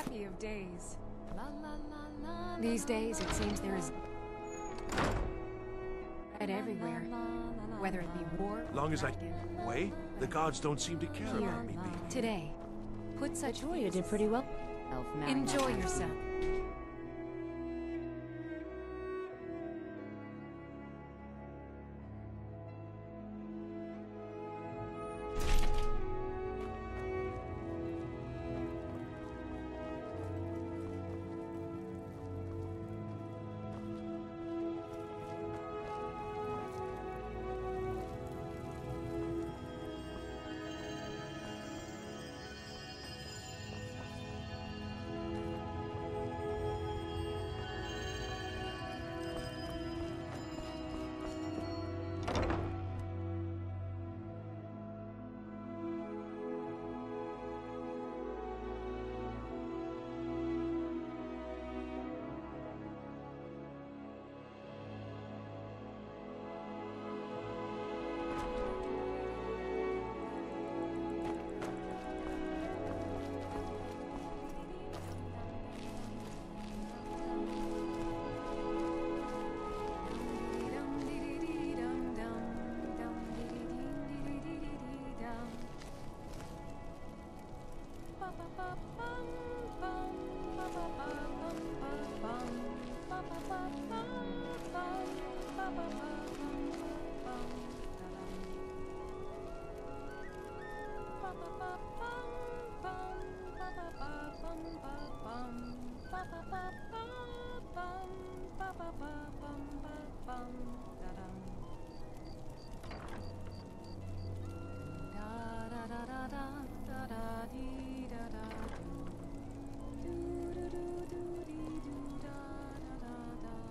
happy of days. These days, it seems there is red everywhere. Whether it be war, Long as I away, the gods don't seem to care here, about me, baby. today. Put such Sure, you did pretty well. Enjoy yourself.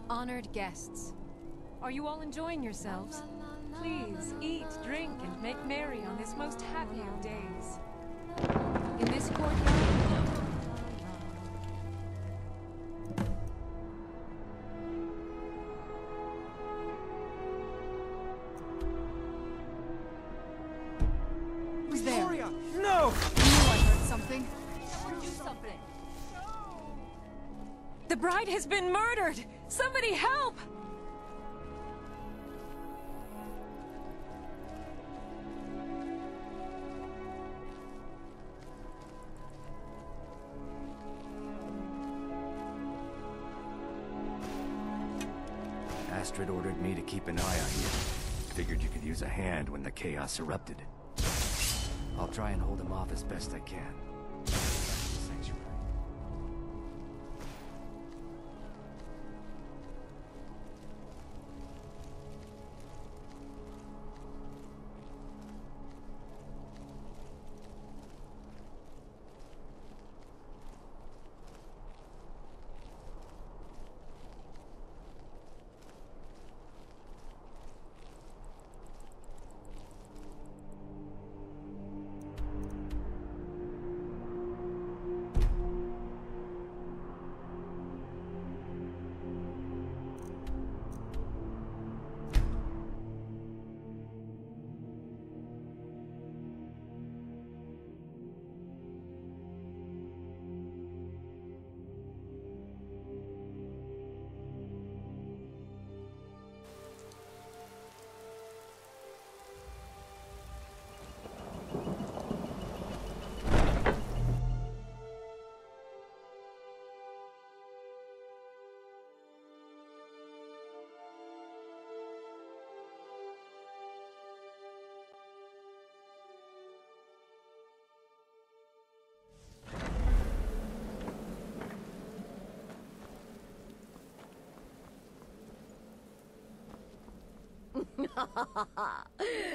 Honored guests, are you all enjoying yourselves? Please eat, drink, and make merry on this most happy of days. In this courtyard, who's there? Victoria! No! I knew I heard something. Something. The bride has been murdered! Somebody help! Astrid ordered me to keep an eye on you. Figured you could use a hand when the chaos erupted. I'll try and hold him off as best I can. Sanctuary.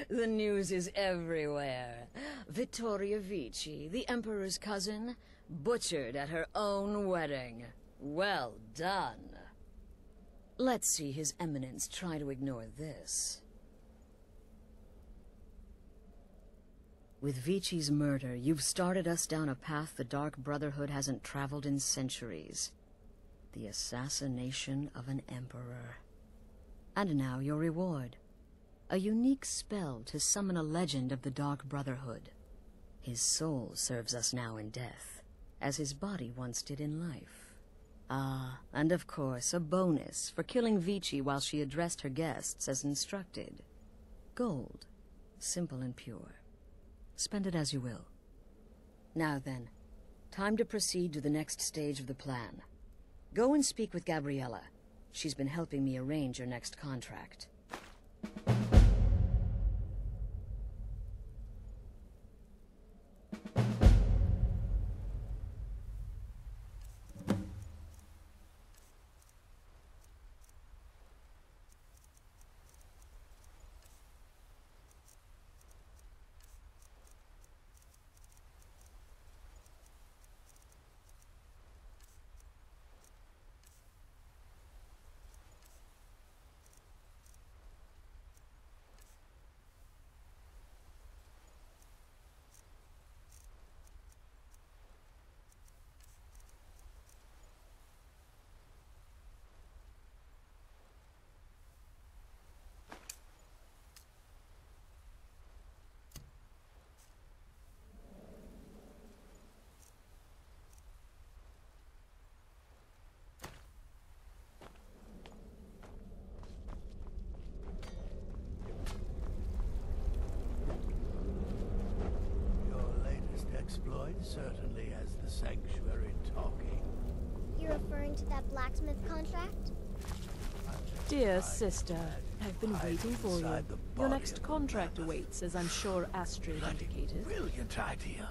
The news is everywhere. Vittoria Vici, the Emperor's cousin, butchered at her own wedding. Well done. Let's see His Eminence try to ignore this. With Vici's murder, you've started us down a path the Dark Brotherhood hasn't traveled in centuries. The assassination of an emperor. And now your reward. A unique spell to summon a legend of the Dark Brotherhood. His soul serves us now in death. as his body once did in life. Ah, and of course, a bonus for killing Vichy while she addressed her guests as instructed. Gold. Simple and pure. Spend it as you will. Now then, time to proceed to the next stage of the plan. Go and speak with Gabriella. She's been helping me arrange your next contract. Exploit certainly has the sanctuary talking. You're referring to that blacksmith contract? Dear sister, I've been waiting for you. Your next contract awaits, as I'm sure Astrid indicated. Brilliant idea.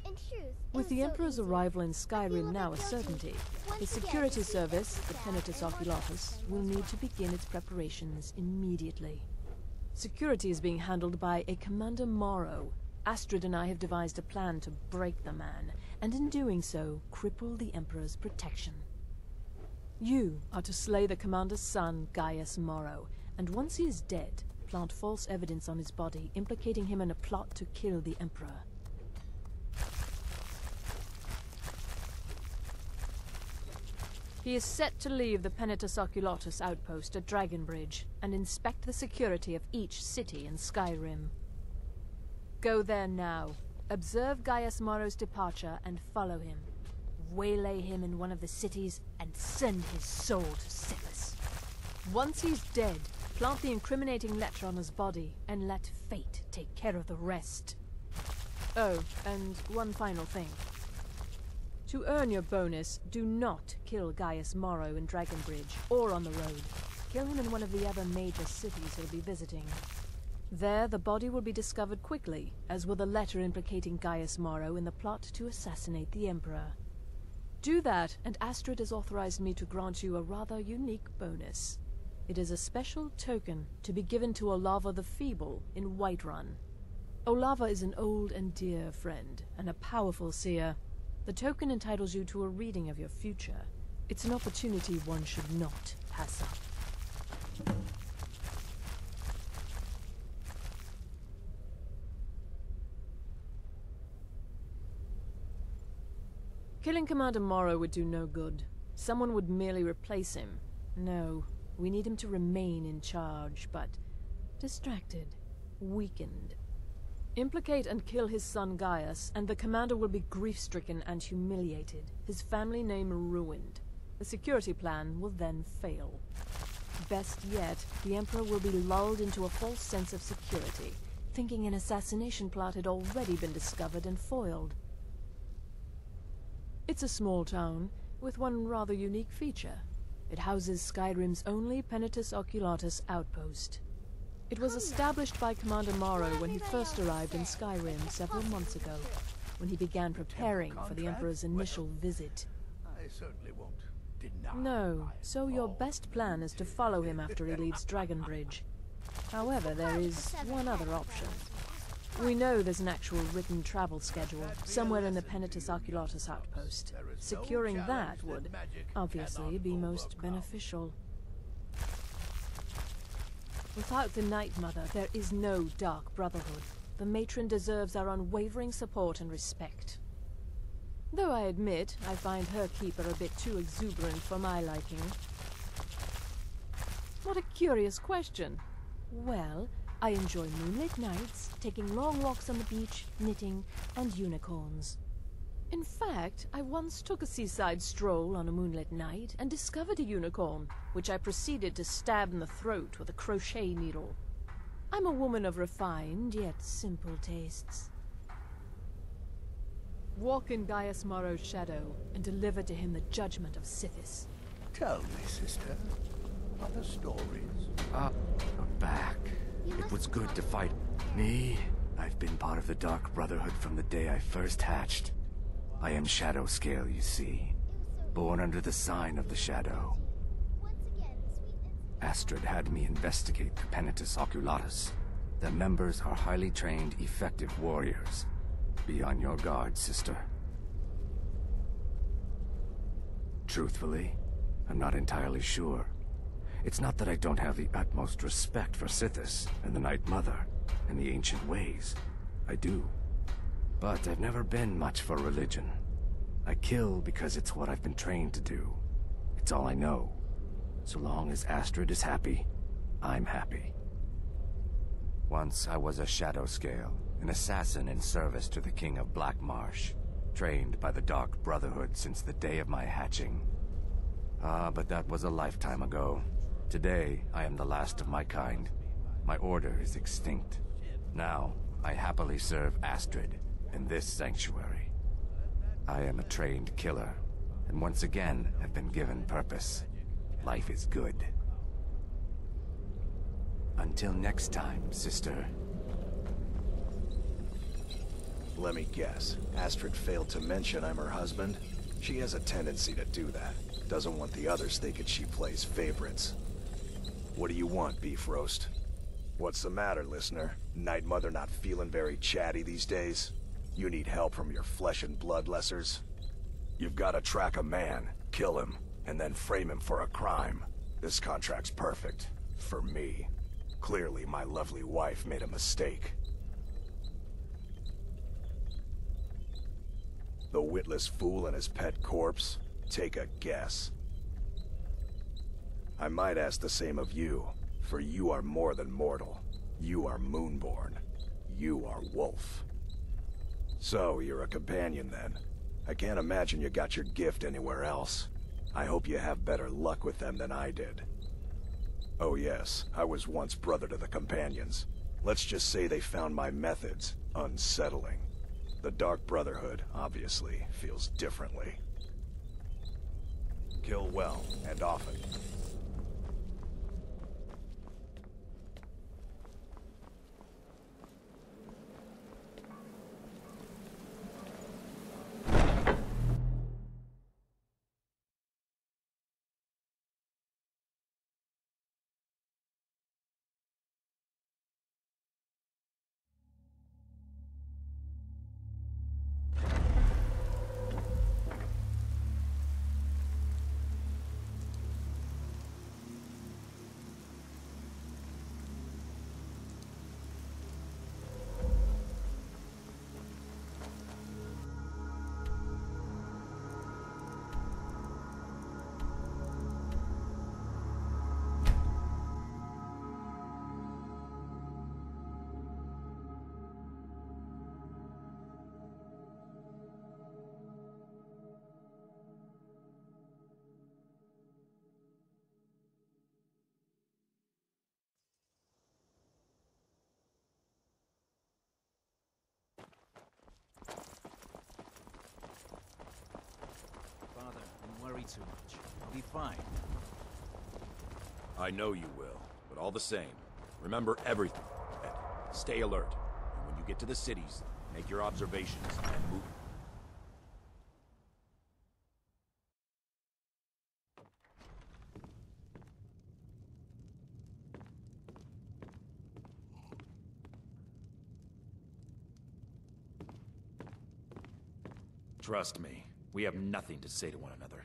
In truth, With the Emperor's arrival in Skyrim now a certainty, his security service, the Penitus Oculatus, will need to begin its preparations immediately. Security is being handled by a Commander Morrow. Astrid and I have devised a plan to break the man, and in doing so, cripple the Emperor's protection. You are to slay the Commander's son, Gaius Morrow, and once he is dead, plant false evidence on his body, implicating him in a plot to kill the Emperor. He is set to leave the Penitus Oculatus outpost at Dragonbridge, and inspect the security of each city in Skyrim. Go there now, observe Gaius Morrow's departure and follow him. Waylay him in one of the cities and send his soul to Silas. Once he's dead, plant the incriminating letter on his body and let fate take care of the rest. Oh, and one final thing. To earn your bonus, do not kill Gaius Morrow in Dragonbridge or on the road. Kill him in one of the other major cities he'll be visiting. There, the body will be discovered quickly, as will the letter implicating Gaius Morrow in the plot to assassinate the Emperor. Do that, and Astrid has authorized me to grant you a rather unique bonus. It is a special token to be given to Olava the Feeble in Whiterun. Olava is an old and dear friend, and a powerful seer. The token entitles you to a reading of your future. It's an opportunity one should not pass up. Killing Commander Morrow would do no good. Someone would merely replace him. No, we need him to remain in charge, but distracted, weakened. Implicate and kill his son Gaius, and the commander will be grief-stricken and humiliated, his family name ruined. The security plan will then fail. Best yet, the Emperor will be lulled into a false sense of security, thinking an assassination plot had already been discovered and foiled. It's a small town, with one rather unique feature. It houses Skyrim's only Penitus Oculatus outpost. It was established by Commander Morrow when he first arrived in Skyrim several months ago, when he began preparing for the Emperor's initial visit. I certainly won't deny. No, so your best plan is to follow him after he leaves Dragonbridge. However, there is one other option. We know there's an actual written travel schedule somewhere in the Penitus Oculatus outpost. Securing that would, obviously, be most beneficial. Without the Night Mother, there is no Dark Brotherhood. The matron deserves our unwavering support and respect. Though I admit, I find her keeper a bit too exuberant for my liking. What a curious question. Well, I enjoy moonlit nights, taking long walks on the beach, knitting, and unicorns. In fact, I once took a seaside stroll on a moonlit night and discovered a unicorn, which I proceeded to stab in the throat with a crochet needle. I'm a woman of refined yet simple tastes. Walk in Gaius Morrow's shadow and deliver to him the judgment of Sithis. Tell me, sister, other stories. You're back. It was good to fight. Me? I've been part of the Dark Brotherhood from the day I first hatched. I am Shadow Scale, you see. Born under the sign of the Shadow. Once again, sweet Astrid had me investigate the Penitus Oculatus. Their members are highly trained, effective warriors. Be on your guard, sister. Truthfully, I'm not entirely sure. It's not that I don't have the utmost respect for Sithis and the Night Mother and the ancient ways. I do. But I've never been much for religion. I kill because it's what I've been trained to do. It's all I know. So long as Astrid is happy, I'm happy. Once I was a Shadow Scale, an assassin in service to the King of Black Marsh, trained by the Dark Brotherhood since the day of my hatching. But that was a lifetime ago. Today, I am the last of my kind. My order is extinct. Now, I happily serve Astrid in this sanctuary. I am a trained killer, and once again have been given purpose. Life is good. Until next time, sister. Let me guess. Astrid failed to mention I'm her husband? She has a tendency to do that. Doesn't want the others thinking she plays favorites. What do you want, Beef Roast? What's the matter, listener? Night Mother not feeling very chatty these days? You need help from your flesh and blood lessers? You've got to track a man, kill him, and then frame him for a crime. This contract's perfect. For me. Clearly, my lovely wife made a mistake. The witless fool and his pet corpse? Take a guess. I might ask the same of you, for you are more than mortal. You are Moonborn. You are Wolf. So, you're a companion then. I can't imagine you got your gift anywhere else. I hope you have better luck with them than I did. Oh yes, I was once brother to the companions. Let's just say they found my methods unsettling. The Dark Brotherhood, obviously, feels differently. Kill well, and often. Too much. I'll be fine. I know you will, but all the same, remember everything. And stay alert. And when you get to the cities, make your observations and move. Trust me, we have nothing to say to one another.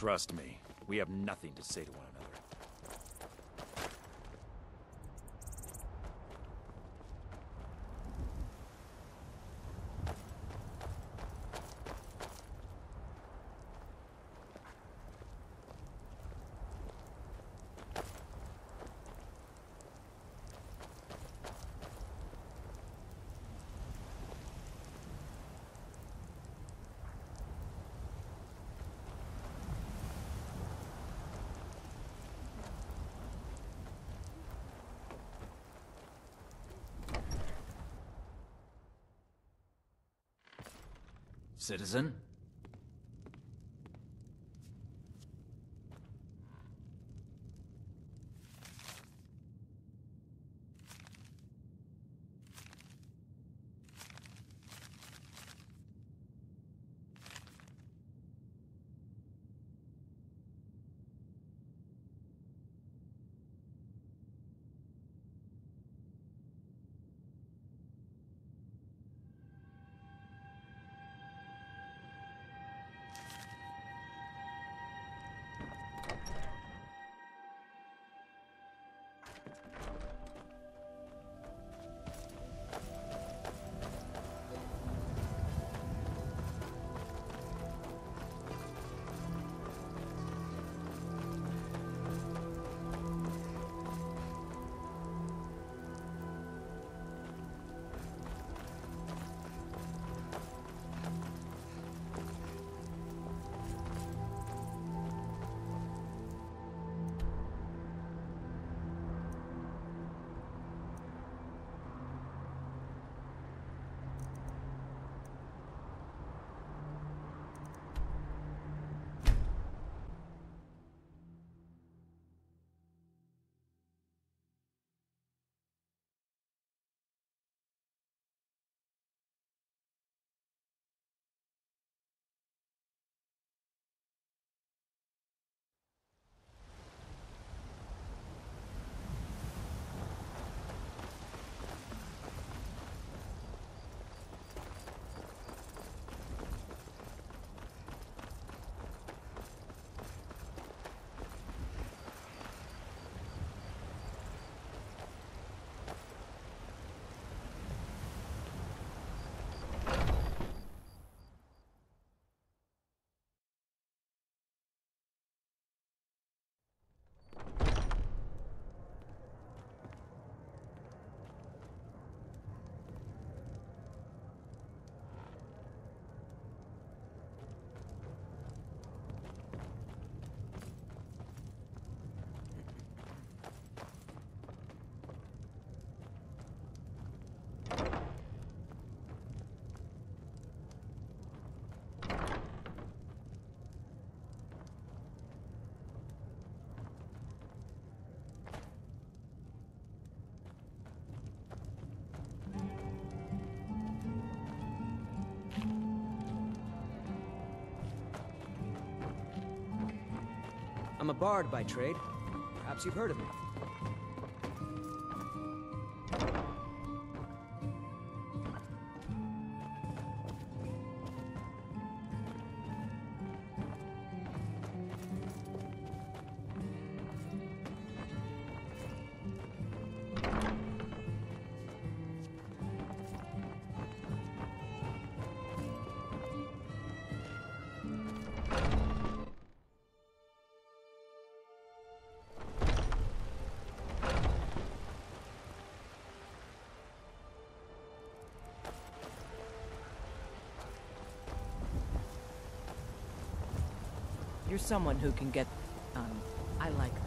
Trust me, we have nothing to say to one another. Citizen? I'm a bard by trade. Perhaps you've heard of me. You're someone who can get... I like that.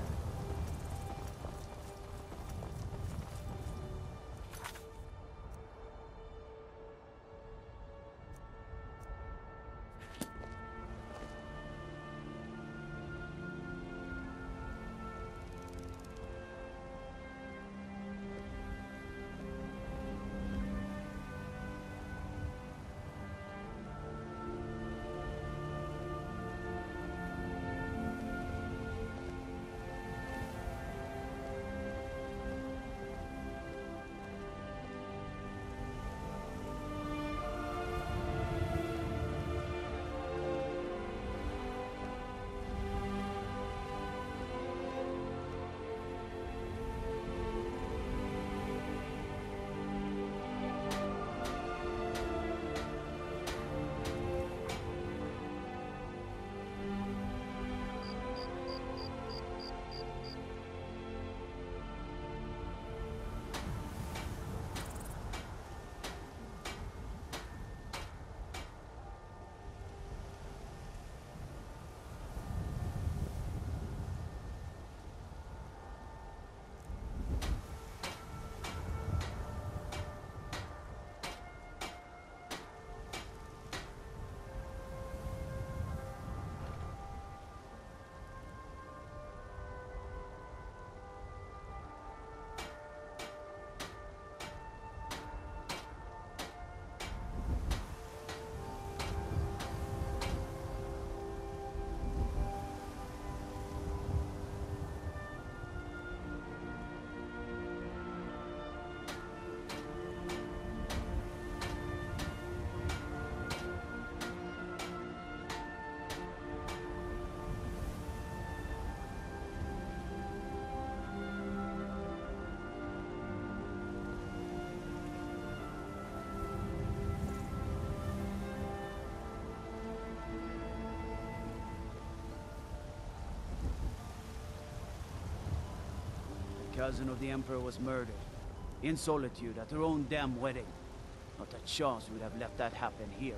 cousin of the Emperor was murdered. In solitude at her own damn wedding. Not a chance we would have let that happen here.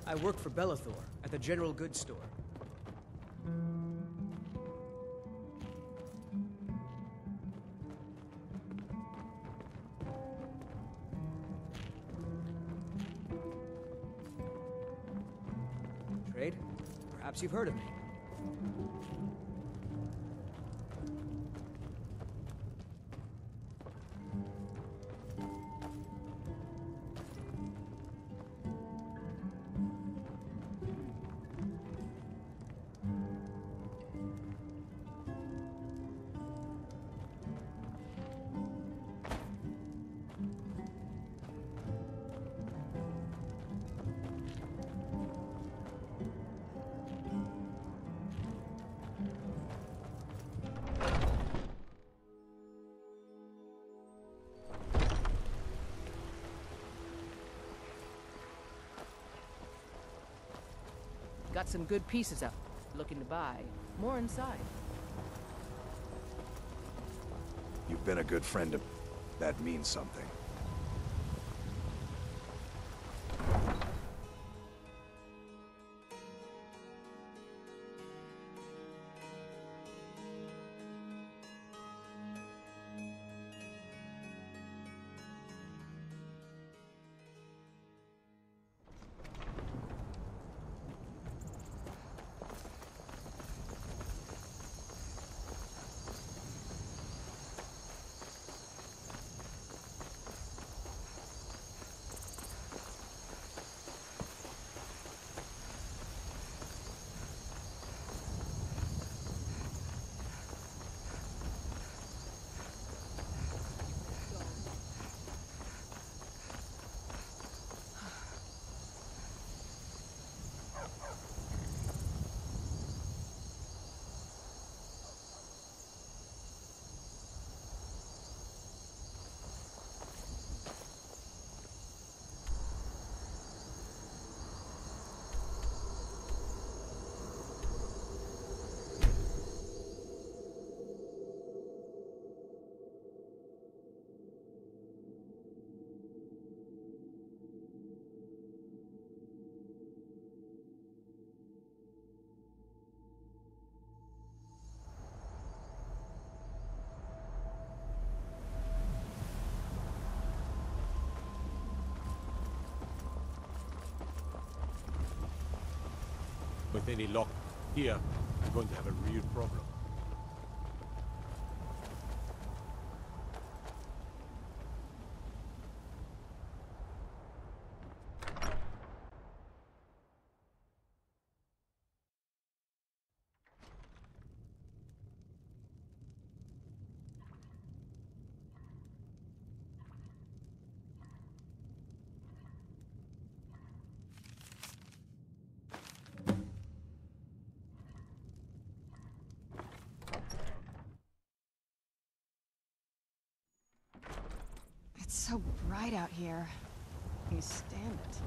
I work for Bellathor at the General Goods Store. Trade? Perhaps you've heard of me. Got some good pieces up. Looking to buy more inside. You've been a good friend to... That means something. With any luck here, I'm going to have a real problem. It's so bright out here. Can you stand it?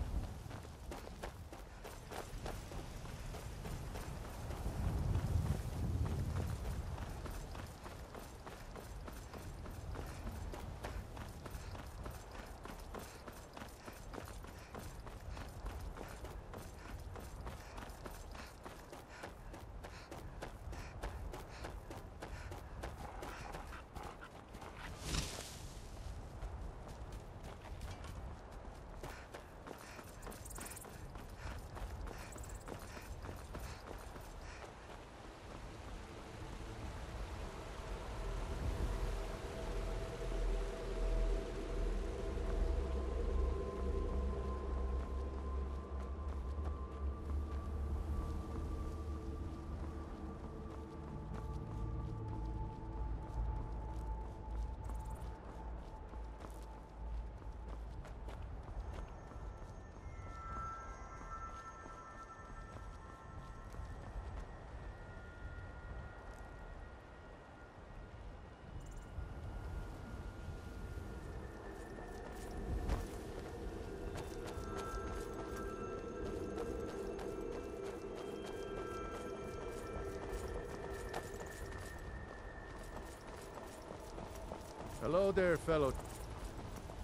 Hello there, fellow.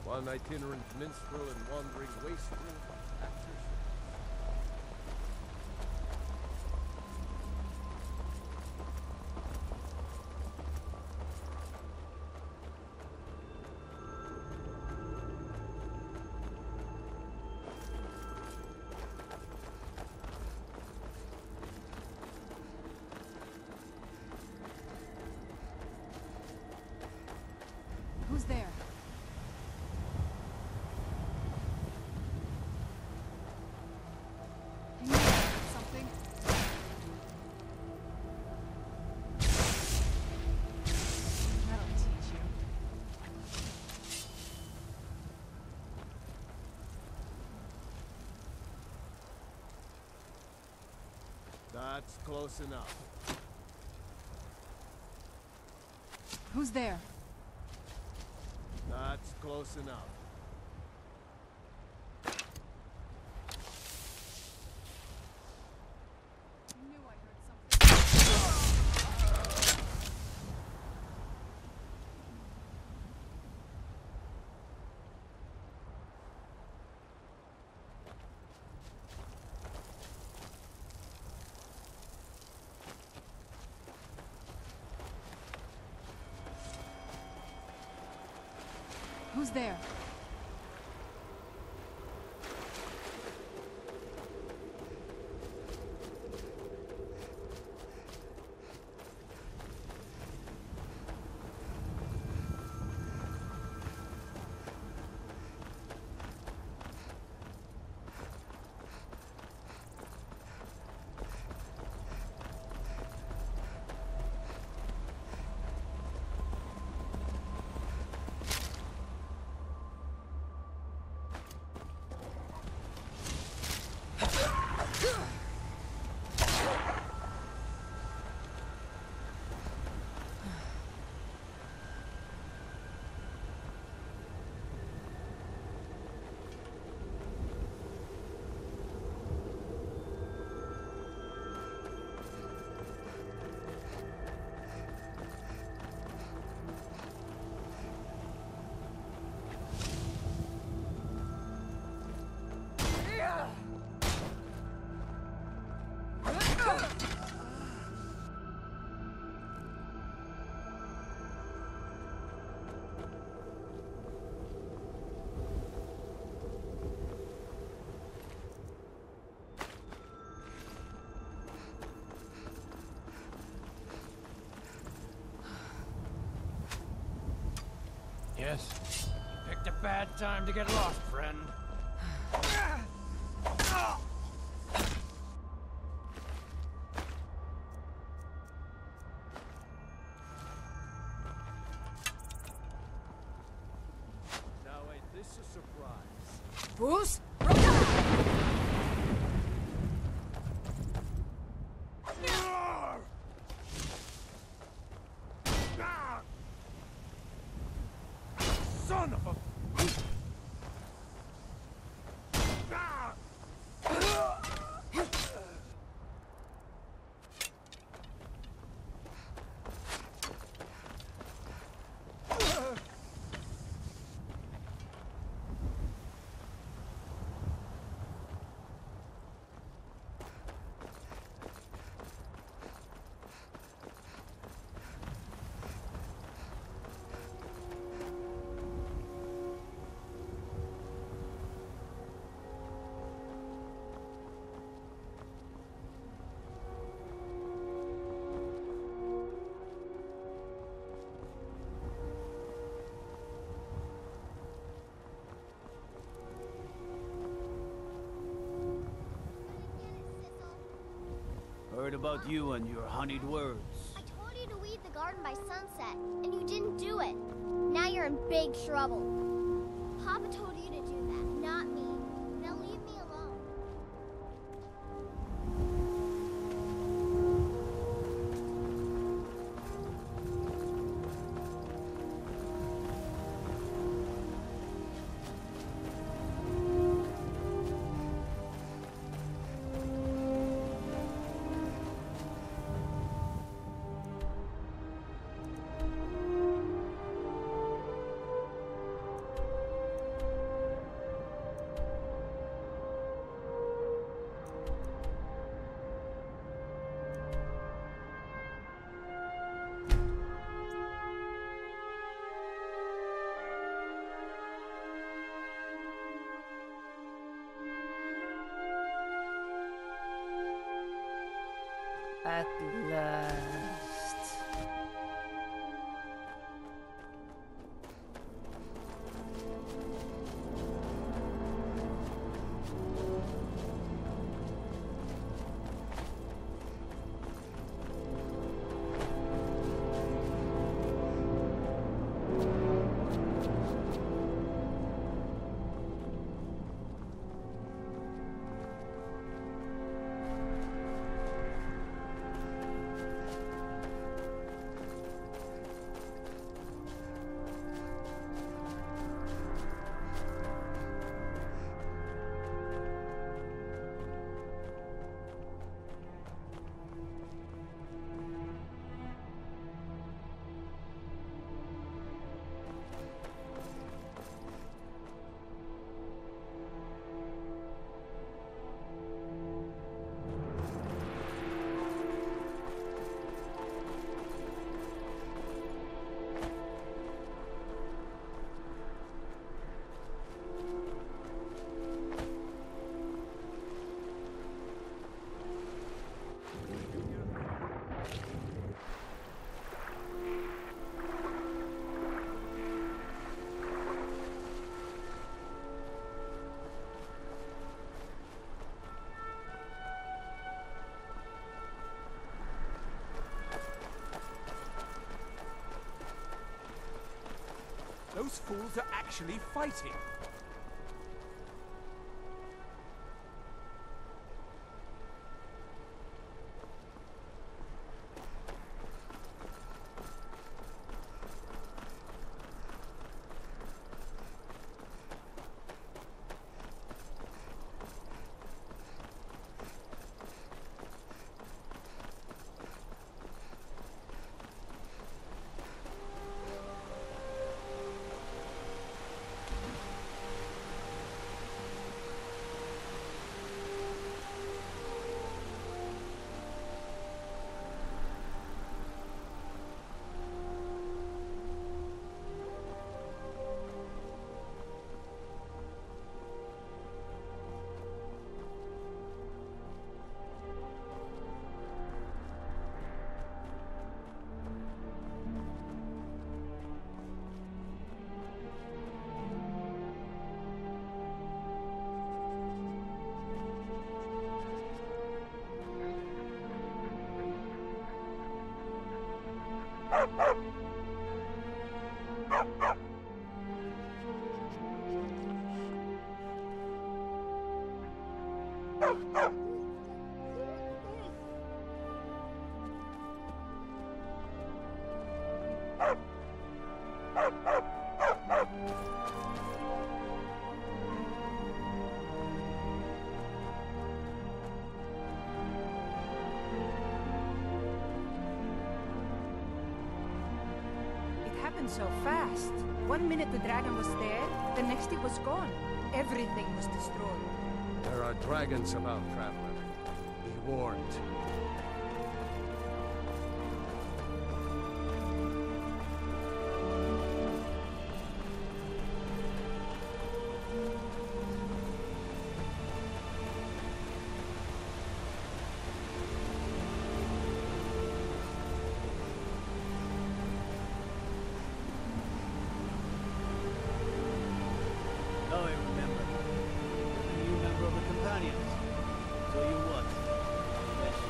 One itinerant minstrel and wandering wastrel actor. Who's there? I knew I heard something. That'll teach you. That's close enough. Who's there? That's close enough. I knew I heard something. Who's there? Yes. Picked a bad time to get lost, friend. Now ain't this a surprise? Bruce? Son of a... Heard about you and your honeyed words. I told you to weed the garden by sunset, and you didn't do it. Now you're in big trouble. Papa told you to do that, not me. Now leave me alone. At last. Those fools are actually fighting. So fast. 1 minute the dragon was there, the next it was gone. Everything was destroyed. There are dragons about, traveler. Be warned. Companions. So you what? Best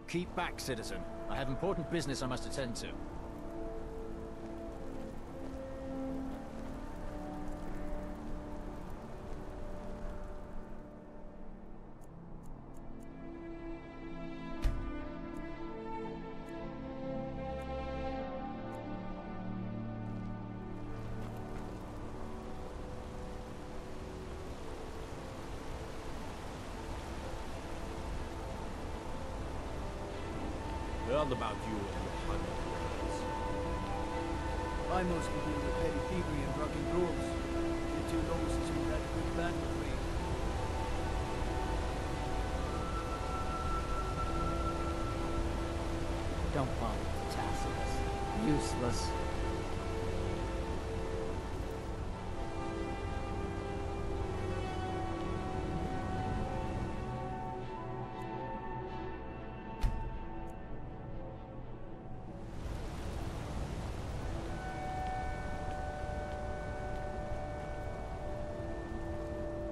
Keep back, citizen. I have important business I must attend to. Heard about you and your hundred. I mostly deal with petty thievery and drunken ghouls. Been too long since we've had a good plan with me. Don't bother with tassels. Useless.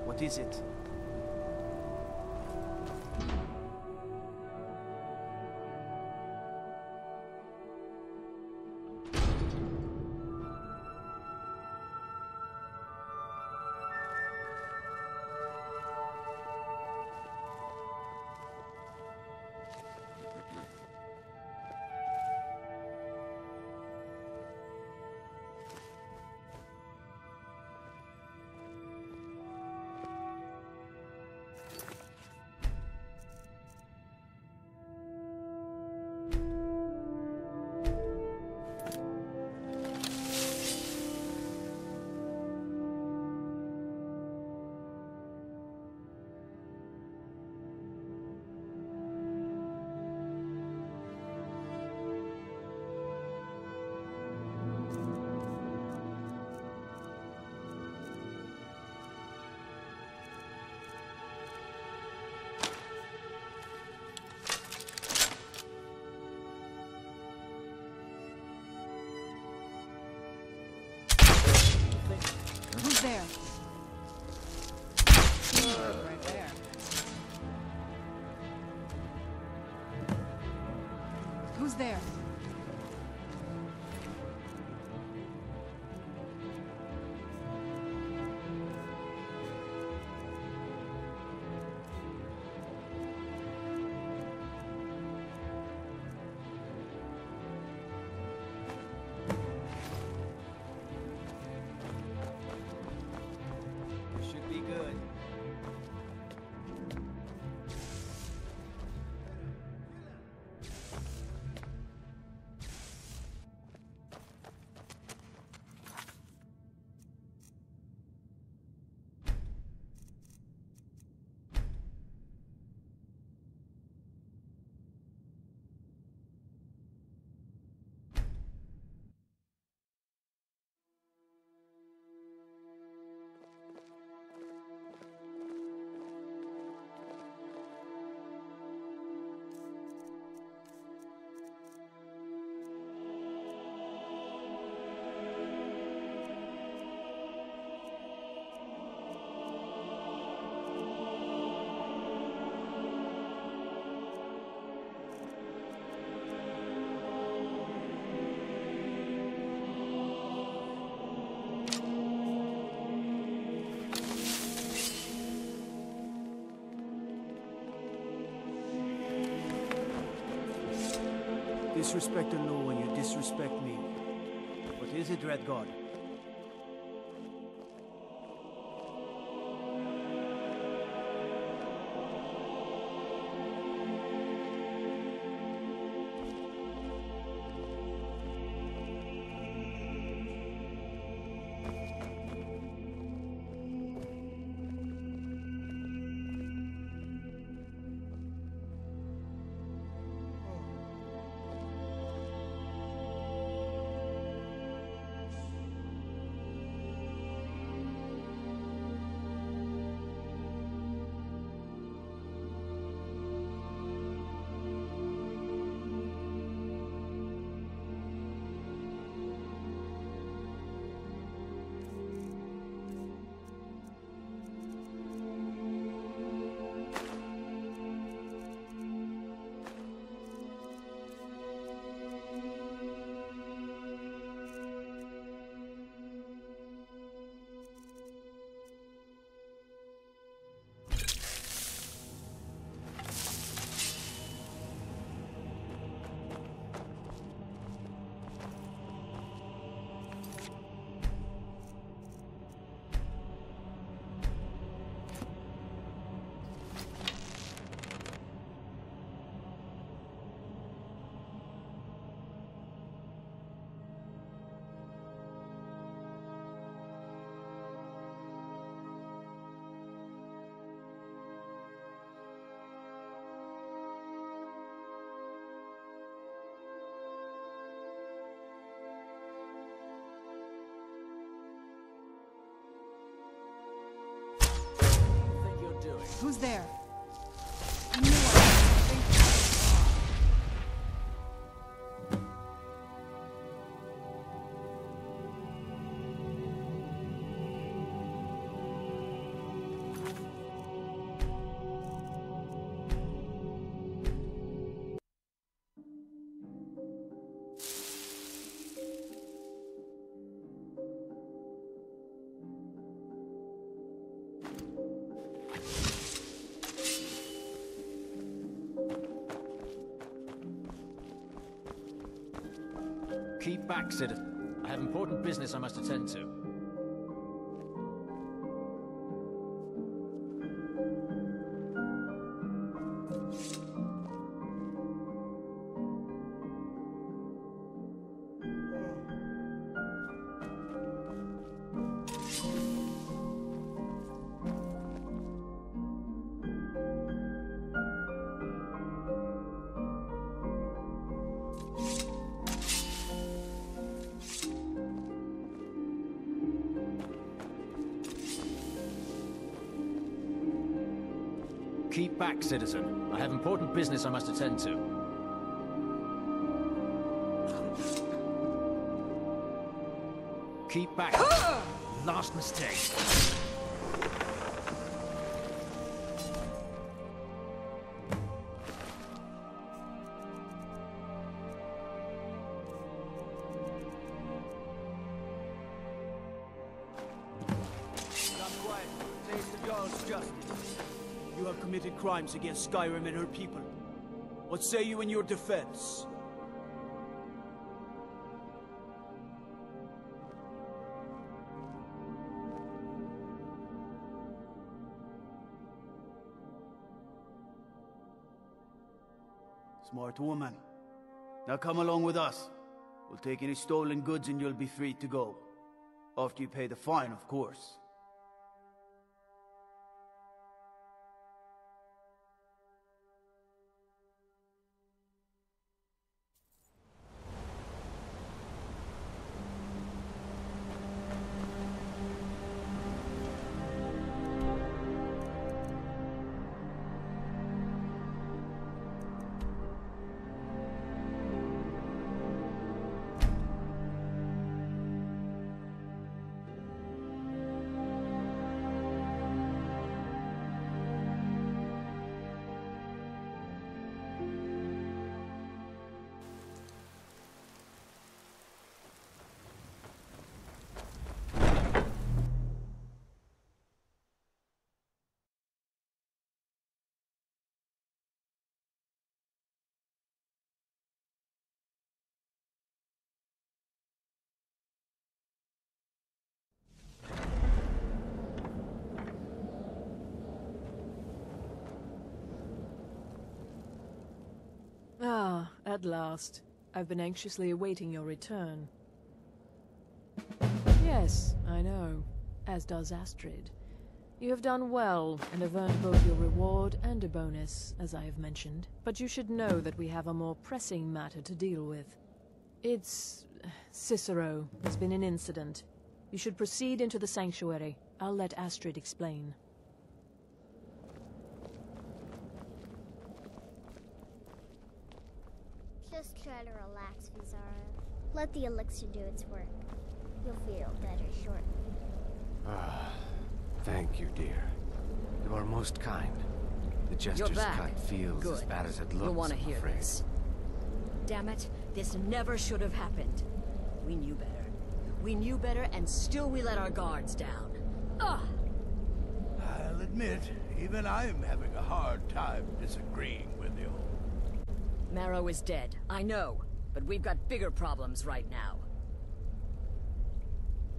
What is it? Who's there? Right there. Who's there? Should be good. Disrespect the law and you disrespect me. What is it, Red God? Who's there? I knew I heard something. Keep back, citizen. I have important business I must attend to. Keep back, citizen. I have important business I must attend to. Keep back. Last mistake. You have committed crimes against Skyrim and her people. What say you in your defense? Smart woman. Now come along with us. We'll take any stolen goods and you'll be free to go. After you pay the fine, of course. Ah, at last. I've been anxiously awaiting your return. Yes, I know. As does Astrid. You have done well, and have earned both your reward and a bonus, as I have mentioned. But you should know that we have a more pressing matter to deal with. It's... Cicero. There's been an incident. You should proceed into the sanctuary. I'll let Astrid explain. Just try to relax, Vizara. Let the elixir do its work. You'll feel better shortly. Thank you, dear. You are most kind. The jester's cut feels as bad as it looks, You'll want to I'm hear afraid. this. Damn it, this never should have happened. We knew better. We knew better, and still we let our guards down. Ugh! I'll admit, even I'm having a hard time disagreeing with you. Marrow is dead, I know, but we've got bigger problems right now.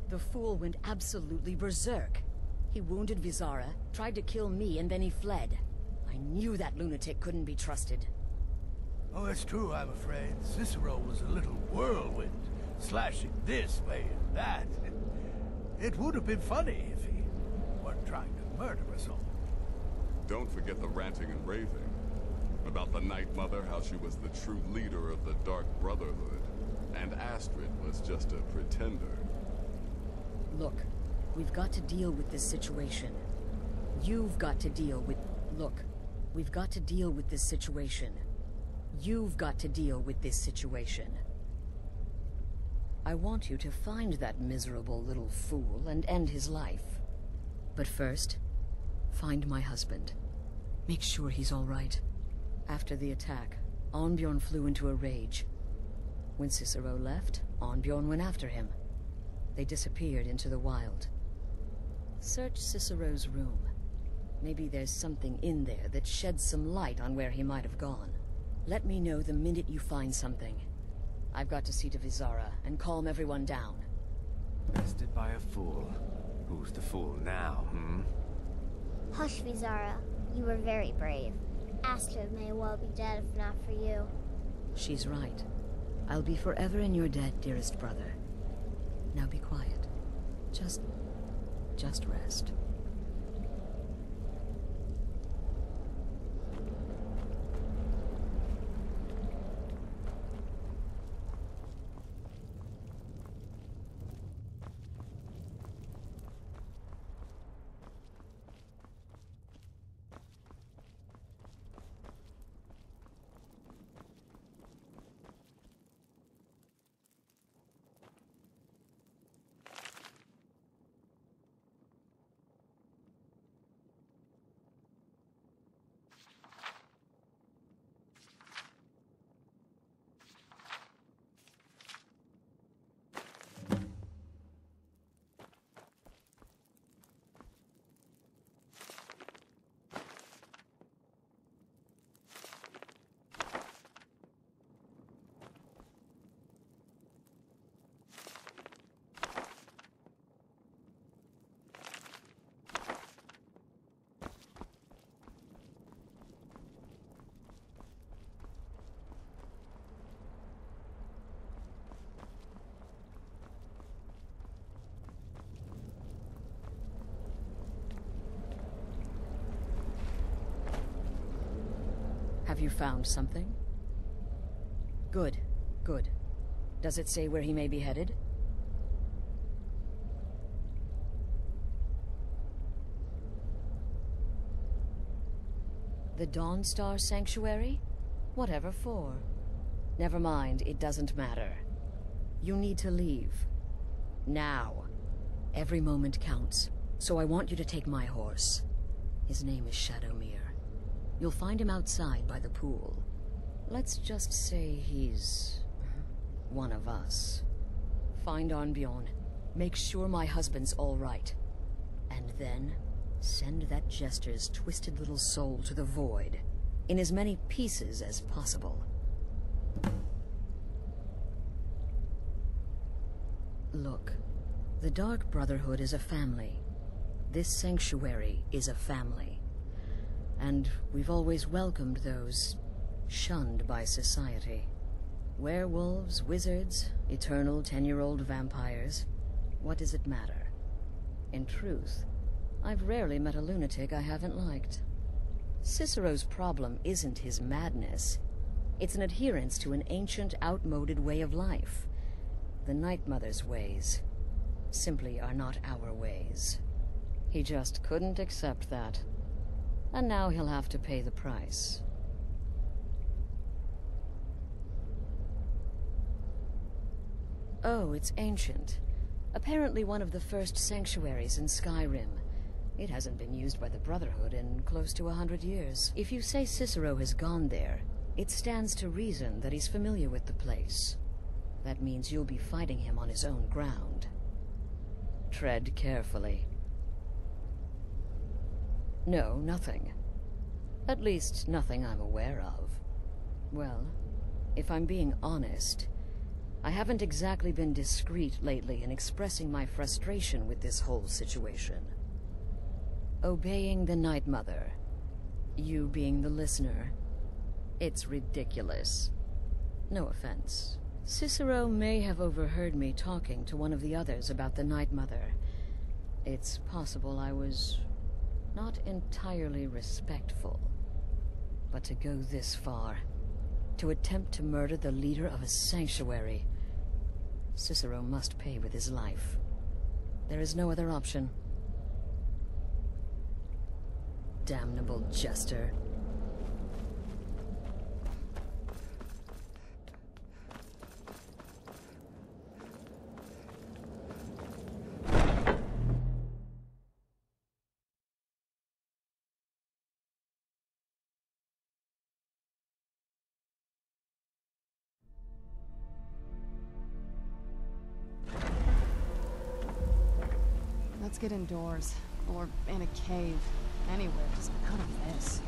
The fool went absolutely berserk. He wounded Vizara, tried to kill me, and then he fled. I knew that lunatic couldn't be trusted. Oh, it's true, I'm afraid. Cicero was a little whirlwind, slashing this way and that. It would have been funny if he weren't trying to murder us all. Don't forget the ranting and raving. About the Night Mother, how she was the true leader of the Dark Brotherhood. And Astrid was just a pretender. Look, we've got to deal with this situation. You've got to deal with... Look, we've got to deal with this situation. You've got to deal with this situation. I want you to find that miserable little fool and end his life. But first, find my husband. Make sure he's all right. After the attack, Arnbjorn flew into a rage. When Cicero left, Arnbjorn went after him. They disappeared into the wild. Search Cicero's room. Maybe there's something in there that sheds some light on where he might have gone. Let me know the minute you find something. I've got to see to Vizara and calm everyone down. Bested by a fool. Who's the fool now, hmm? Hush, Vizara. You were very brave. Astrid may well be dead if not for you. She's right. I'll be forever in your debt, dearest brother. Now be quiet. Just rest. Have you found something? Good, good. Does it say where he may be headed? The Dawnstar Sanctuary? Whatever for. Never mind, it doesn't matter. You need to leave. Now. Every moment counts, so I want you to take my horse. His name is Shadowmere. You'll find him outside by the pool. Let's just say he's one of us. Find Arnbjorn. Make sure my husband's all right. And then send that jester's twisted little soul to the void, in as many pieces as possible. Look, the Dark Brotherhood is a family. This sanctuary is a family. And we've always welcomed those shunned by society. Werewolves, wizards, eternal 10-year-old vampires. What does it matter? In truth, I've rarely met a lunatic I haven't liked. Cicero's problem isn't his madness. It's an adherence to an ancient, outmoded way of life. The Night Mother's ways simply are not our ways. He just couldn't accept that. And now he'll have to pay the price. Oh, it's ancient. Apparently one of the first sanctuaries in Skyrim. It hasn't been used by the Brotherhood in close to 100 years. If you say Cicero has gone there, it stands to reason that he's familiar with the place. That means you'll be fighting him on his own ground. Tread carefully. No, nothing. At least, nothing I'm aware of. Well, if I'm being honest, I haven't exactly been discreet lately in expressing my frustration with this whole situation. Obeying the Night Mother, you being the listener, it's ridiculous. No offense. Cicero may have overheard me talking to one of the others about the Night Mother. It's possible I was not entirely respectful. But to go this far, to attempt to murder the leader of a sanctuary, Cicero must pay with his life. There is no other option. Damnable jester. Let's get indoors. Or in a cave. Anywhere, just none of this.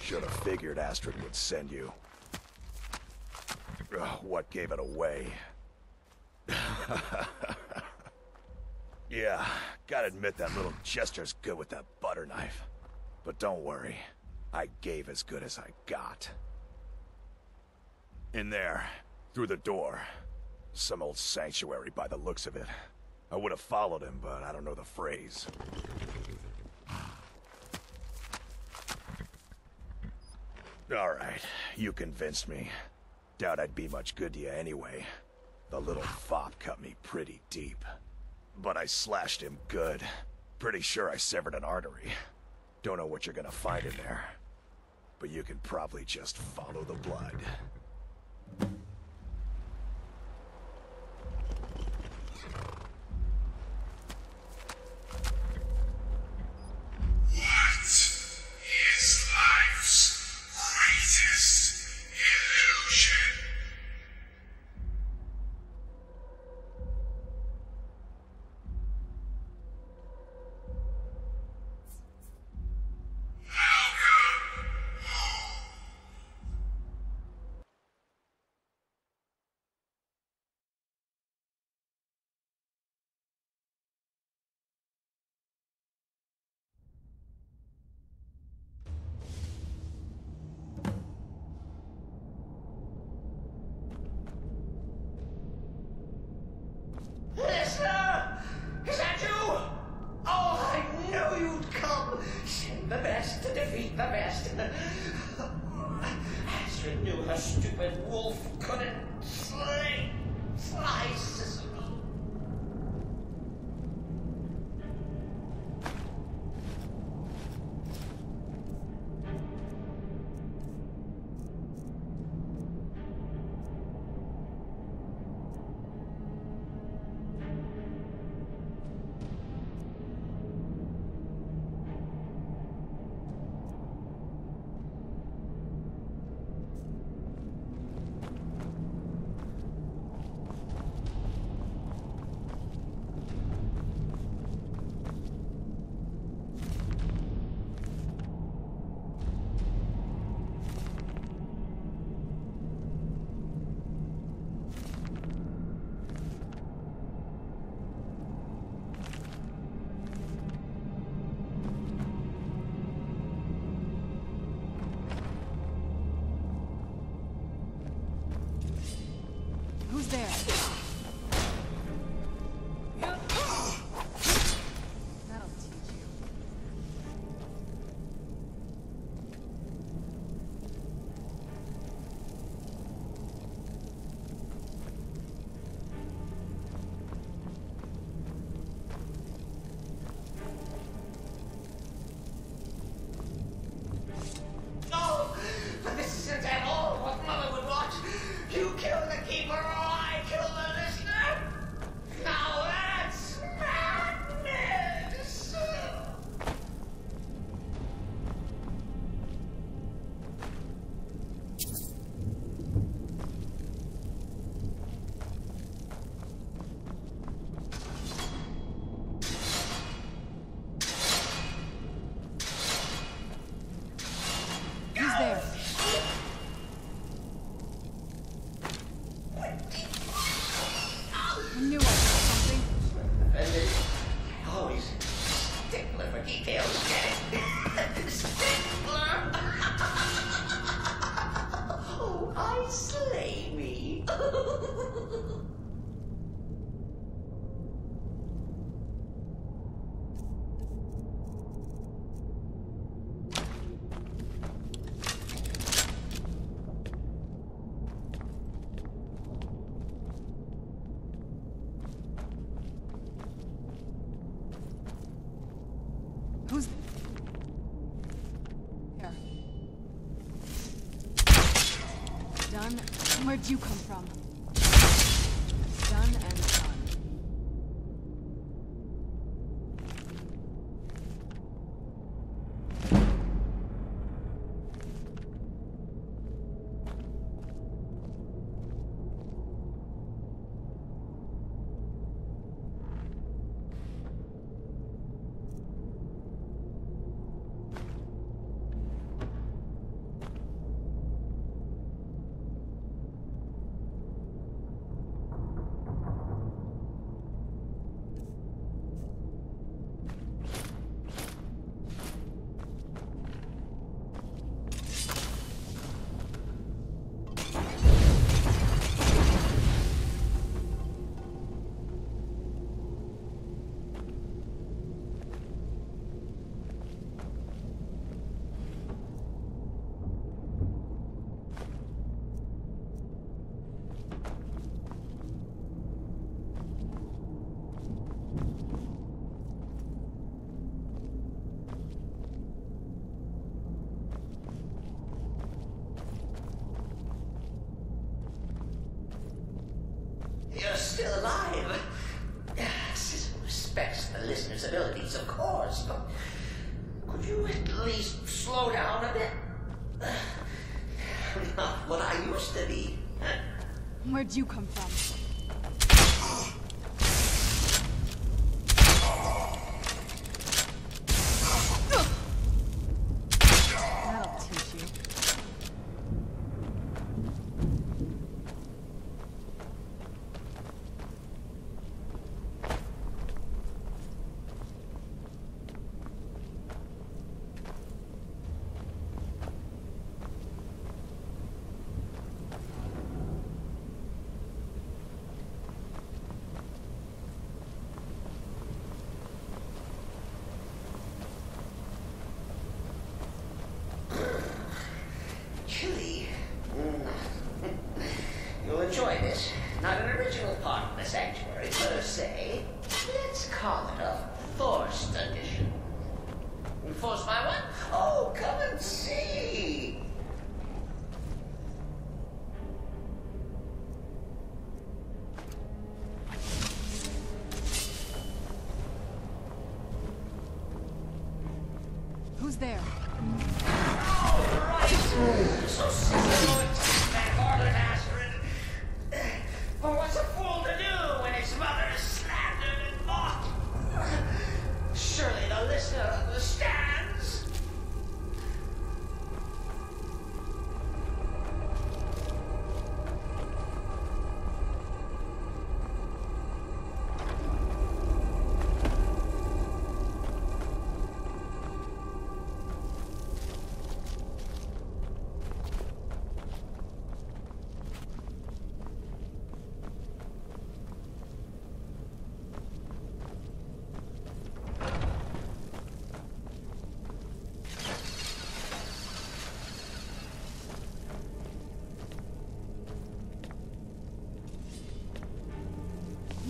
Should have figured Astrid would send you. Ugh, what gave it away? Yeah, gotta admit that little jester's good with that butter knife. But don't worry, I gave as good as I got. In there, through the door. Some old sanctuary by the looks of it. I would have followed him, but I don't know the phrase. Alright, you convinced me. Doubt I'd be much good to you anyway. The little fop cut me pretty deep. But I slashed him good. Pretty sure I severed an artery. Don't know what you're gonna find in there. But you can probably just follow the blood. Astrid knew her stupid wolf couldn't fly, Sicily. Who's there? That'll teach you. No! But this isn't at all what Mother would want. You kill the keeper or I kill the listener? Now that's madness! Who's there? I knew I saw something. And always stickler for details, get it? Stickler! Oh, I slay me. Who's there? Done. Where'd you come from? Done and done. You're still alive. Citizen respects the listener's abilities, of course, but could you at least slow down a bit? Not what I used to be. Where'd you come from? That'll teach you. So Cicero attacked that harlot Astrid. But what's a fool to do when his mother is slandered and mocked? Surely the listener understands.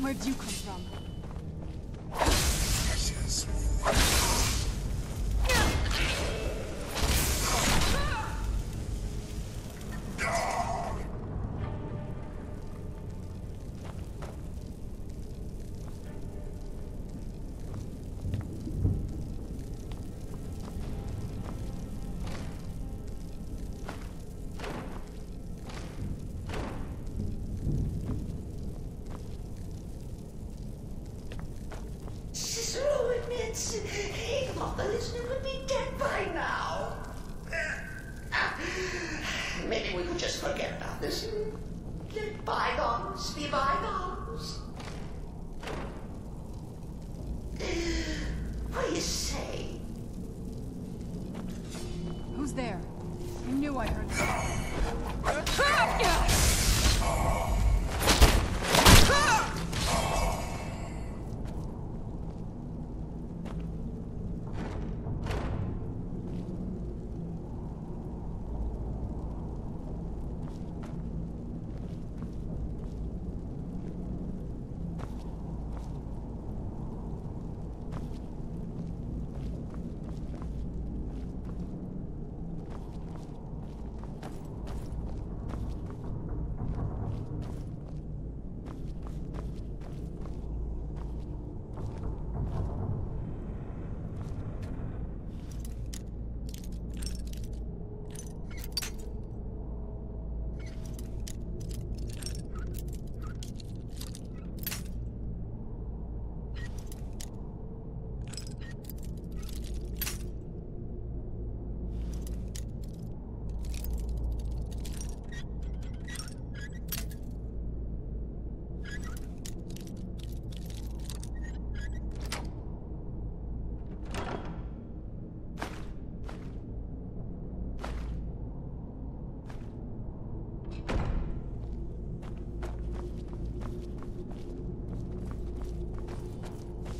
Where'd you come from? Cicero admits he thought the listener would be dead by now. Maybe we could just forget about this and let bygones be bygones. What do you say? Who's there? I knew I heard something.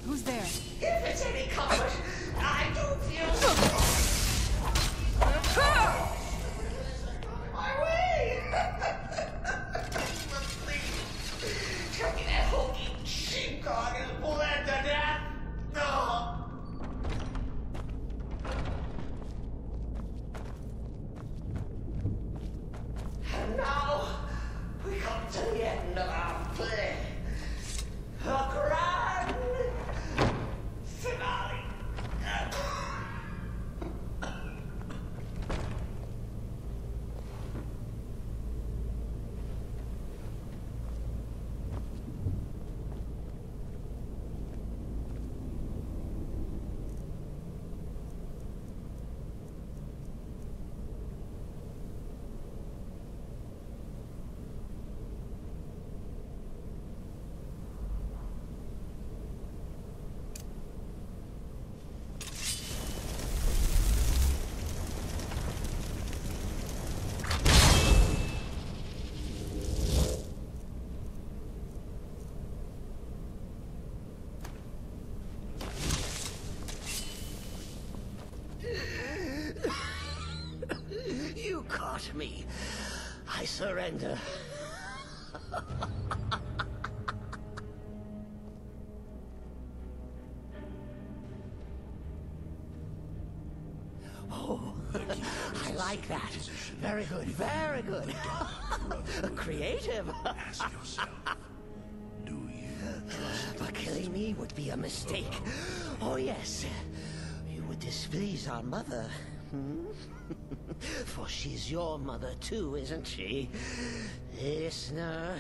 Who's there? If it's any comfort, I do feel my way. Taking that hokey sheepdog and bled to death. No. And now we come to the end of our play. The grand finale. You caught me. I surrender. Oh, I like that. Very good, very good. Creative. Ask yourself, do you trust But killing me would be a mistake. Oh, yes. You would displease our mother. For she's your mother too, isn't she? Listener.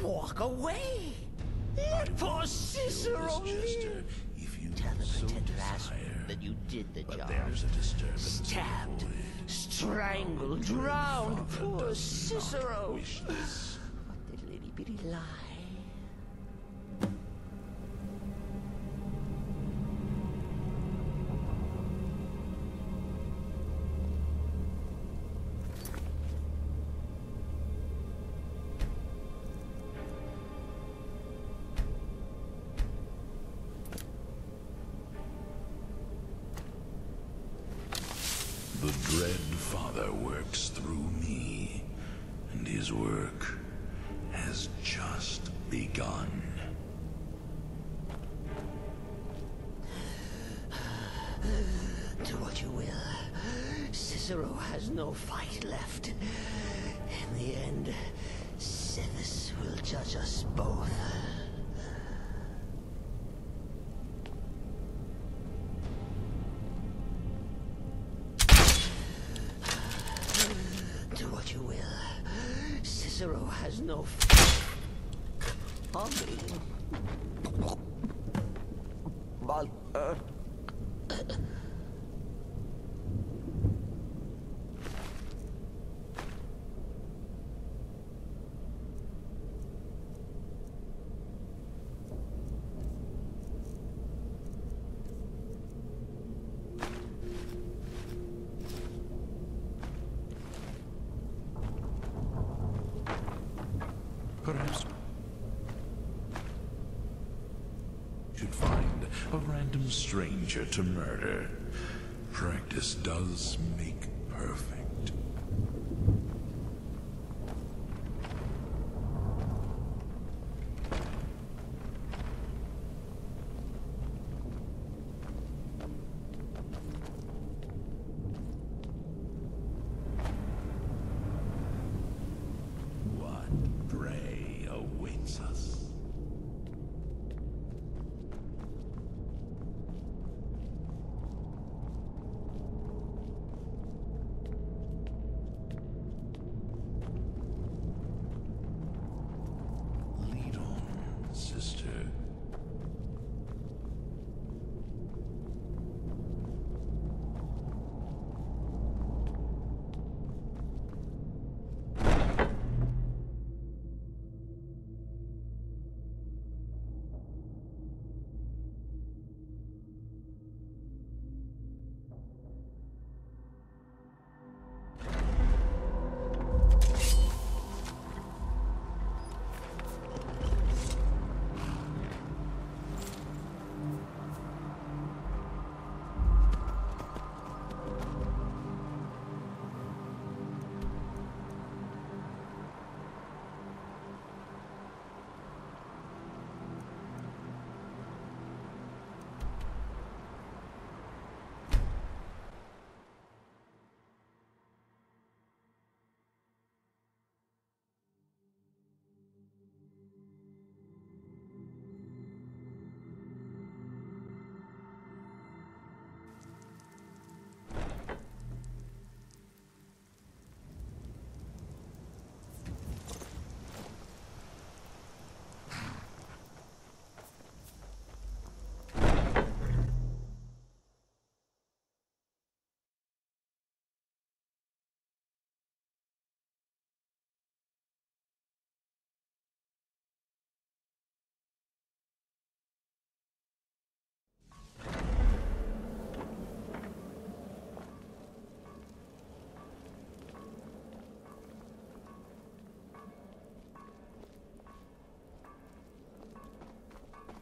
Walk away! Let poor Cicero live! Tell the pretender Astrid that you did the job. Stabbed, strangled, drowned poor Cicero! What did Lady Bitty lie? The dread Father works through me, and his work has just begun. Do what you will. Cicero has no fight left. In the end, Cephas will judge us both. Do what you will. Cicero has no on me. Perhaps should find a random stranger to murder. Practice does make perfect. What prey awaits us? Lead on, sister.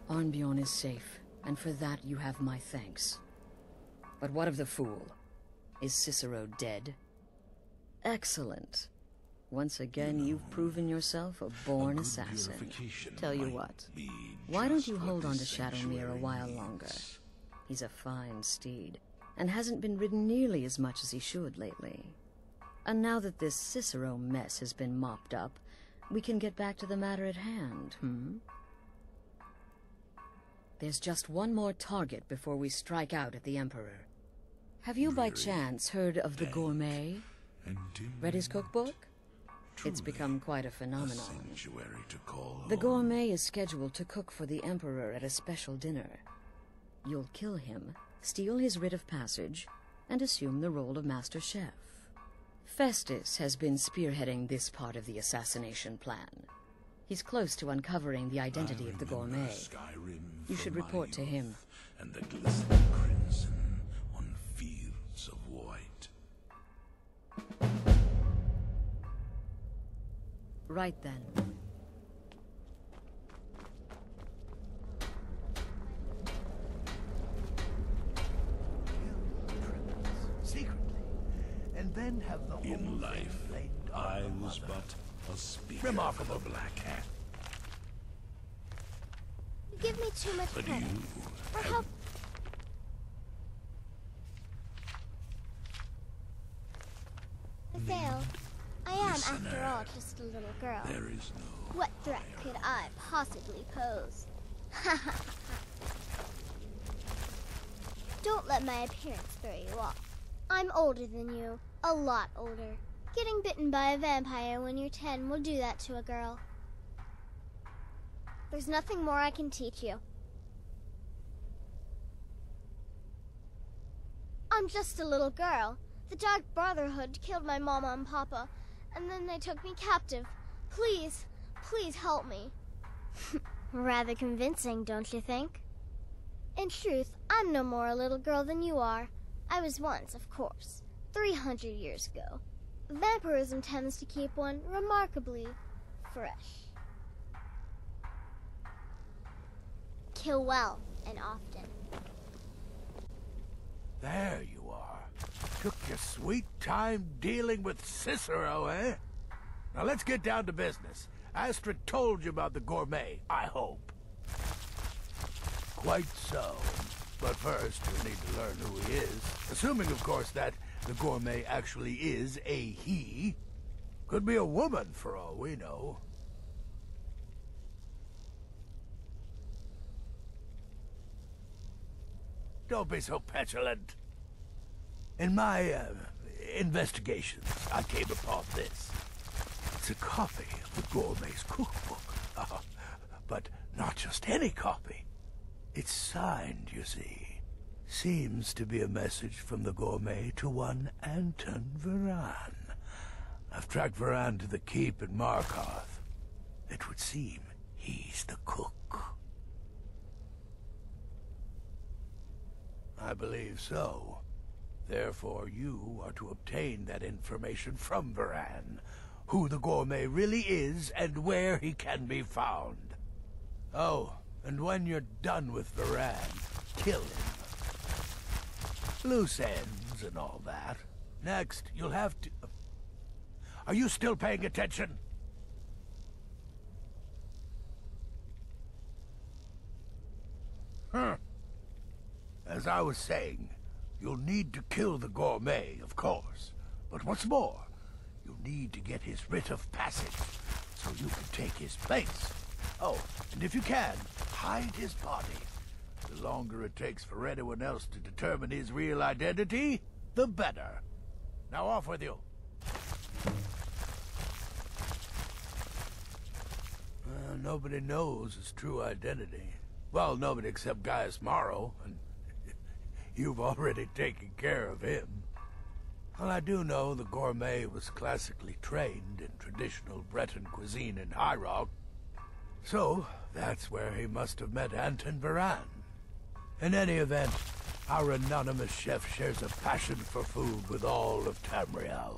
Arnbjorn is safe, and for that you have my thanks. But what of the fool? Is Cicero dead? Excellent. Once again, you've proven yourself a born assassin. Tell you what, why don't you hold on to Shadowmere a while longer? He's a fine steed, and hasn't been ridden nearly as much as he should lately. And now that this Cicero mess has been mopped up, we can get back to the matter at hand, There's just one more target before we strike out at the Emperor. Have you by chance heard of the gourmet? Read his cookbook? It's become quite a phenomenon. The gourmet is scheduled to cook for the Emperor at a special dinner. You'll kill him, steal his writ of passage, and assume the role of Master Chef. Festus has been spearheading this part of the assassination plan. He's close to uncovering the identity of the gourmet. You should report to him. And the glistening crimson on fields of white. Right then. Secretly, and then have the In life, I was but a speaker. Remarkable. For the Black Hat. You give me too much But credit. you Or how... I failed. I am, after all, just a little girl. There is no... What threat could I possibly pose? Don't let my appearance throw you off. I'm older than you. A lot older. Getting bitten by a vampire when you're 10 will do that to a girl. There's nothing more I can teach you. I'm just a little girl. The Dark Brotherhood killed my mama and papa, and then they took me captive. Please, please help me. Rather convincing, don't you think? In truth, I'm no more a little girl than you are. I was once, of course, 300 years ago. Vampirism tends to keep one remarkably fresh. Kill well and often. There you are. Took your sweet time dealing with Cicero, eh? Now let's get down to business. Astrid told you about the gourmet, I hope. Quite so. But first, you'll need to learn who he is. Assuming, of course, that the gourmet actually is a he. Could be a woman, for all we know. Don't be so petulant. In my investigations, I came upon this. It's a copy of the gourmet's cookbook. But not just any copy. It's signed, you see. Seems to be a message from the gourmet to one Anton Varan. I've tracked Varan to the keep in Markarth. It would seem he's the cook. I believe so. Therefore, you are to obtain that information from Varan. Who the gourmet really is and where he can be found. Oh, and when you're done with Varan, kill him. Loose ends and all that. Next, you'll have to... Are you still paying attention? As I was saying, you'll need to kill the gourmet, of course. But what's more, you'll need to get his writ of passage, so you can take his place. Oh, and if you can, hide his body. The longer it takes for anyone else to determine his real identity, the better. Now off with you. Nobody knows his true identity. Well, nobody except Gaius Morrow, and you've already taken care of him. Well, I do know the gourmet was classically trained in traditional Breton cuisine in High Rock, so that's where he must have met Anton Varan. In any event, our anonymous chef shares a passion for food with all of Tamriel,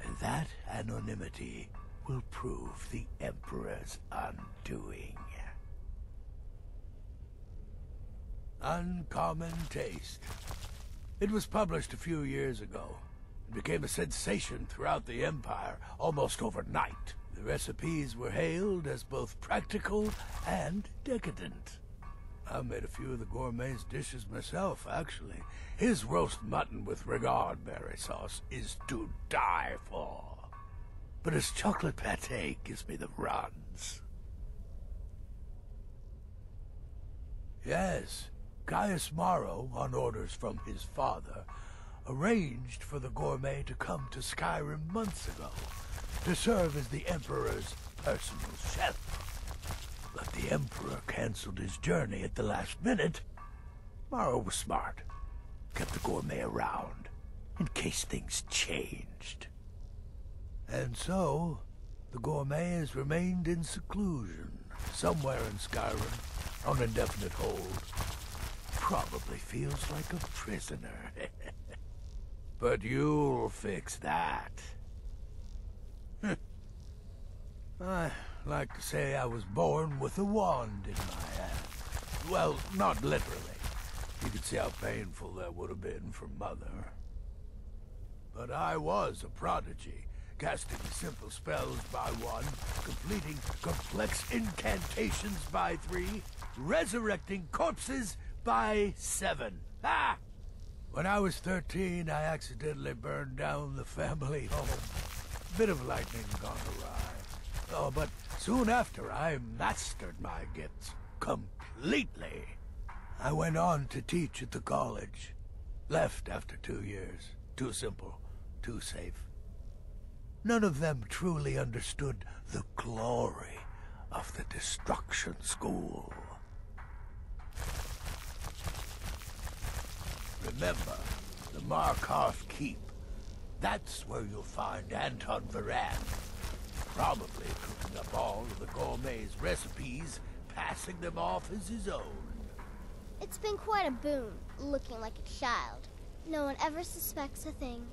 and that anonymity will prove the Emperor's undoing. Uncommon Taste. It was published a few years ago. It became a sensation throughout the Empire almost overnight. The recipes were hailed as both practical and decadent. I made a few of the gourmet's dishes myself, actually. His roast mutton with regard berry sauce is to die for. But his chocolate pâté gives me the runs. Yes, Gaius Morrow, on orders from his father, arranged for the gourmet to come to Skyrim months ago to serve as the Emperor's personal chef. But the Emperor canceled his journey at the last minute. Mara was smart. Kept the gourmet around in case things changed. And so, the gourmet has remained in seclusion, somewhere in Skyrim, on indefinite hold. Probably feels like a prisoner. But you'll fix that. I like to say I was born with a wand in my hand. Well, not literally. You could see how painful that would have been for Mother. But I was a prodigy, casting simple spells by 1, completing complex incantations by 3, resurrecting corpses by 7. Ha! When I was 13, I accidentally burned down the family home. Bit of lightning gone awry. Oh, but soon after, I mastered my gifts completely. I went on to teach at the college. Left after 2 years. Too simple, too safe. None of them truly understood the glory of the Destruction School. Remember, the Markarth Keep. That's where you'll find Anton Varan. Probably cooking up all of the gourmet's recipes, passing them off as his own. It's been quite a boon, looking like a child. No one ever suspects a thing.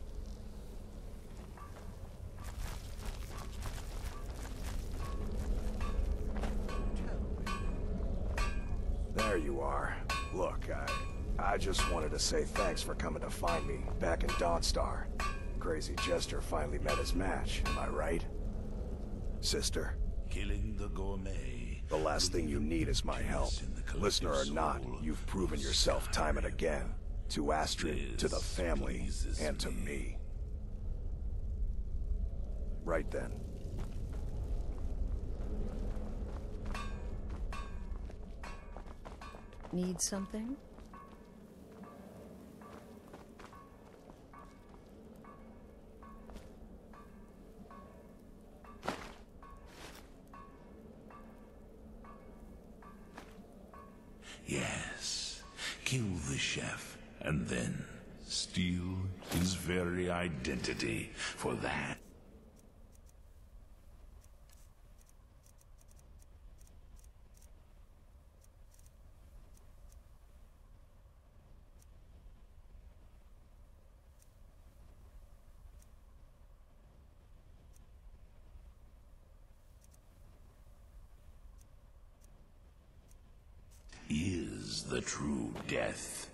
There you are. Look, I just wanted to say thanks for coming to find me back in Dawnstar. Crazy Jester finally met his match, am I right? Sister? Killing the gourmet. The last thing you need is my help. Listener or not, you've proven yourself time and again. To Astrid, to the family, and to me. Right then. Need something? Yes. Kill the chef, and then steal his very identity. For that, is the true death.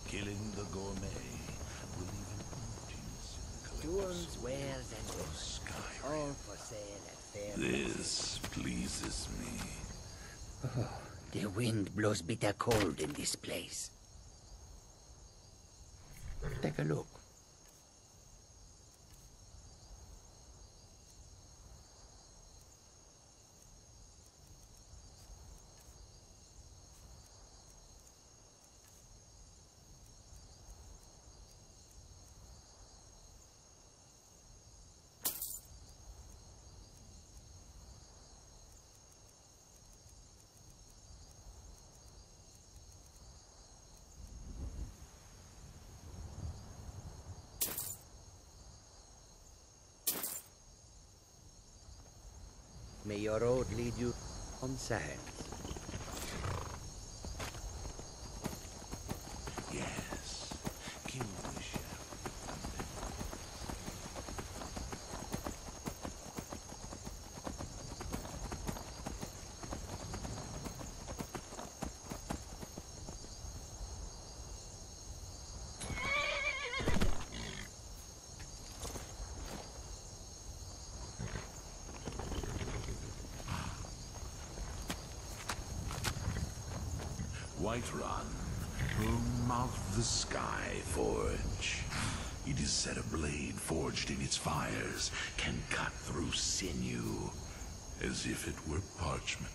Killing the gourmet will even produce Jewels, wares, and weapons. All for sale at fair prices. This pleases me. Oh, the wind blows bitter cold in this place. Take a look. May your road lead you on sands. Yes. Kill the chef. Whiterun, home of the Sky Forge. It is said a blade forged in its fires can cut through sinew, as if it were parchment.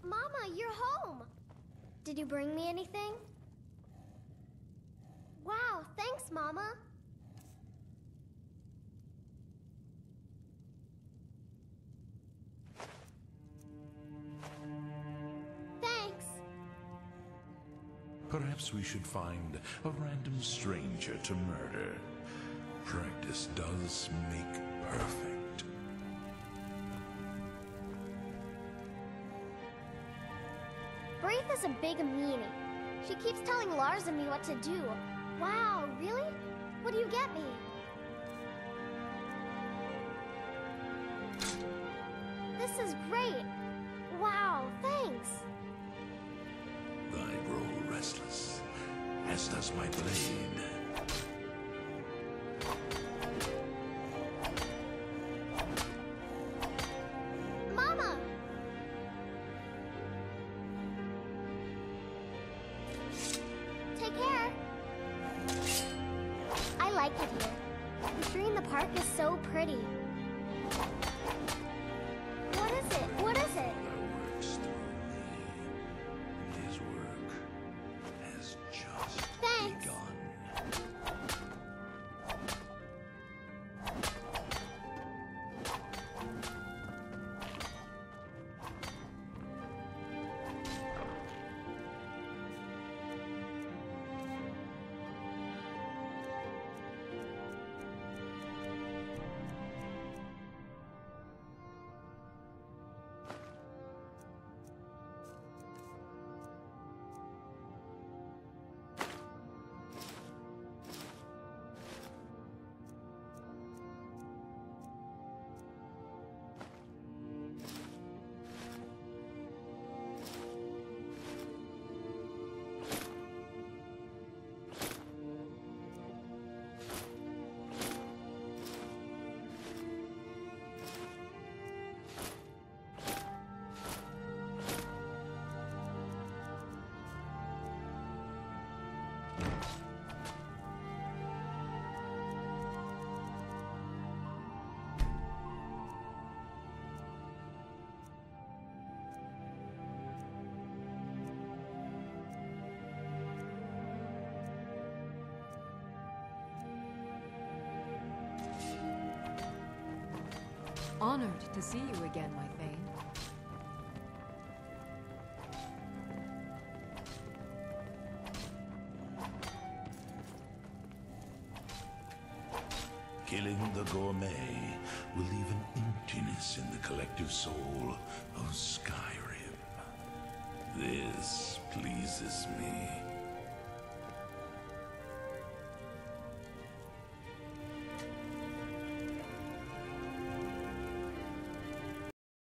Mama, you're home! Did you bring me anything? Wow, thanks, Mama! Thanks! Perhaps we should find a random stranger to murder. Practice does make perfect. Braith is a big meanie. She keeps telling Lars and me what to do. Wow, really? What do you get me? This is great. Wow, thanks. I grow restless, as does my blade. Mama! Take care. I like it here. The tree in the park is so pretty. What is it? What is it? His work has just Thanks. begun. Honored to see you again, my Thane. Killing the gourmet will leave an emptiness in the collective soul of Skyrim. This pleases me.